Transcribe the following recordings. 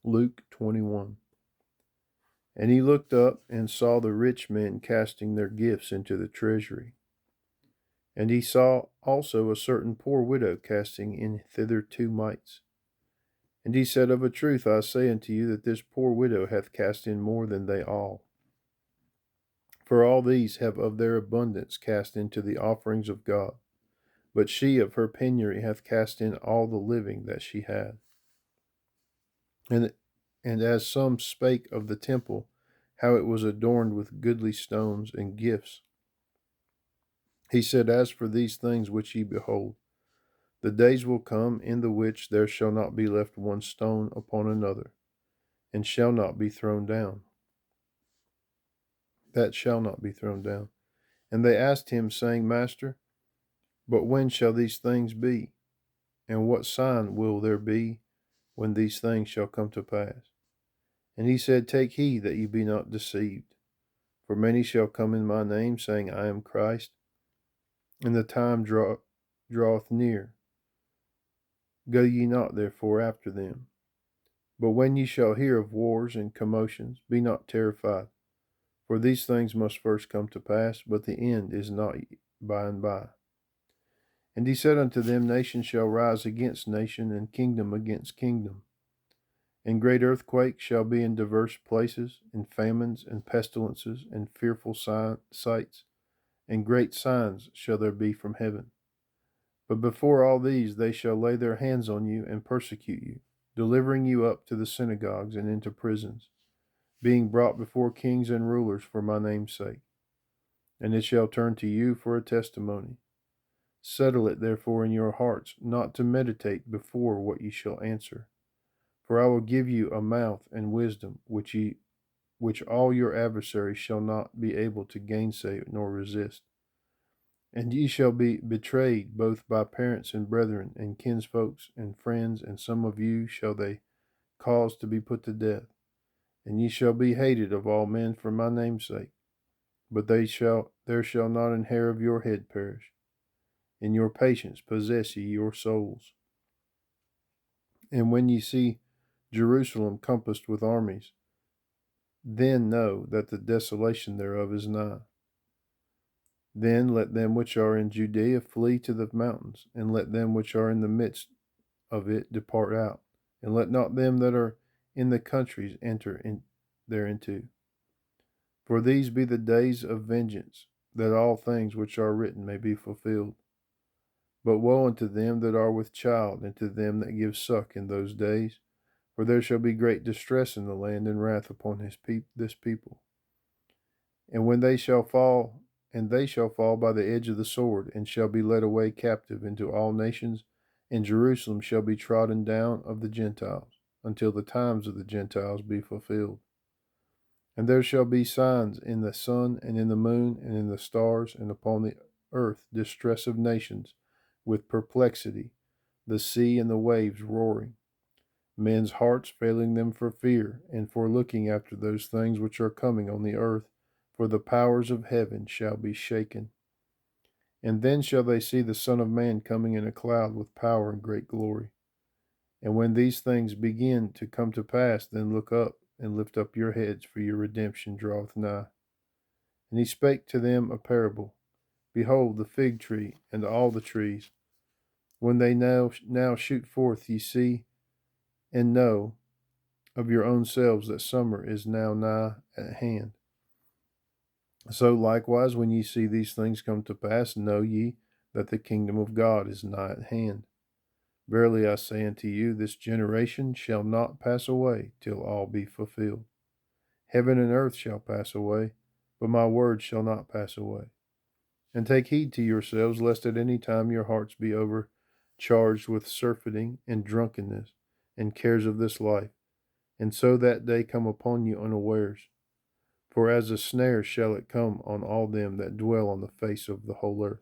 Luke 21. And he looked up and saw the rich men casting their gifts into the treasury. And he saw also a certain poor widow casting in thither 2 mites. And he said, Of a truth I say unto you, that this poor widow hath cast in more than they all. For all these have of their abundance cast into the offerings of God. But she of her penury hath cast in all the living that she had. And, and as some spake of the temple, how it was adorned with goodly stones and gifts, he said, As for these things which ye behold, the days will come in the which there shall not be left one stone upon another, and shall not be thrown down. That shall not be thrown down. And they asked him, saying, Master, but when shall these things be? And what sign will there be when these things shall come to pass? And he said, Take heed that ye be not deceived. For many shall come in my name, saying, I am Christ, and the time draweth near. Go ye not therefore after them. But when ye shall hear of wars and commotions, be not terrified. For these things must first come to pass, but the end is not by and by. And he said unto them, Nation shall rise against nation, and kingdom against kingdom. And great earthquakes shall be in divers places, and famines, and pestilences, and fearful sights, and great signs shall there be from heaven. But before all these they shall lay their hands on you, and persecute you, delivering you up to the synagogues and into prisons, being brought before kings and rulers for my name's sake. And it shall turn to you for a testimony. Settle it therefore in your hearts, not to meditate before what ye shall answer. For I will give you a mouth and wisdom, which all your adversaries shall not be able to gainsay nor resist. And ye shall be betrayed both by parents and brethren, and kinsfolks and friends, and some of you shall they cause to be put to death. And ye shall be hated of all men for my name's sake. But there shall not an hair of your head perish. In your patience possess ye your souls. And when ye see Jerusalem compassed with armies, then know that the desolation thereof is nigh. Then let them which are in Judea flee to the mountains, and let them which are in the midst of it depart out, and let not them that are in the countries enter in thereinto. For these be the days of vengeance, that all things which are written may be fulfilled. But woe unto them that are with child, and to them that give suck in those days, for there shall be great distress in the land, and wrath upon this people. And when they shall fall, by the edge of the sword, and shall be led away captive into all nations, and Jerusalem shall be trodden down of the Gentiles, until the times of the Gentiles be fulfilled. And there shall be signs in the sun, and in the moon, and in the stars, and upon the earth distress of nations, with perplexity, the sea and the waves roaring, men's hearts failing them for fear, and for looking after those things which are coming on the earth, for the powers of heaven shall be shaken. And then shall they see the Son of Man coming in a cloud with power and great glory. And when these things begin to come to pass, then look up and lift up your heads, for your redemption draweth nigh. And he spake to them a parable. Behold, the fig tree and all the trees, when they now shoot forth, ye see and know of your own selves that summer is now nigh at hand. So likewise, when ye see these things come to pass, know ye that the kingdom of God is nigh at hand. Verily I say unto you, this generation shall not pass away till all be fulfilled. Heaven and earth shall pass away, but my word shall not pass away. And take heed to yourselves, lest at any time your hearts be overcharged with surfeiting and drunkenness and cares of this life, and so that day come upon you unawares. For as a snare shall it come on all them that dwell on the face of the whole earth.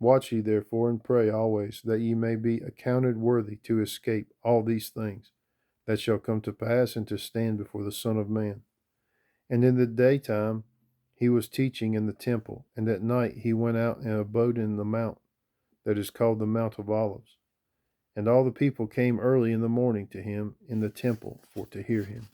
Watch ye therefore, and pray always, that ye may be accounted worthy to escape all these things that shall come to pass, and to stand before the Son of Man. And in the daytime he was teaching in the temple, and at night he went out and abode in the mount that is called the Mount of Olives. And all the people came early in the morning to him in the temple for to hear him.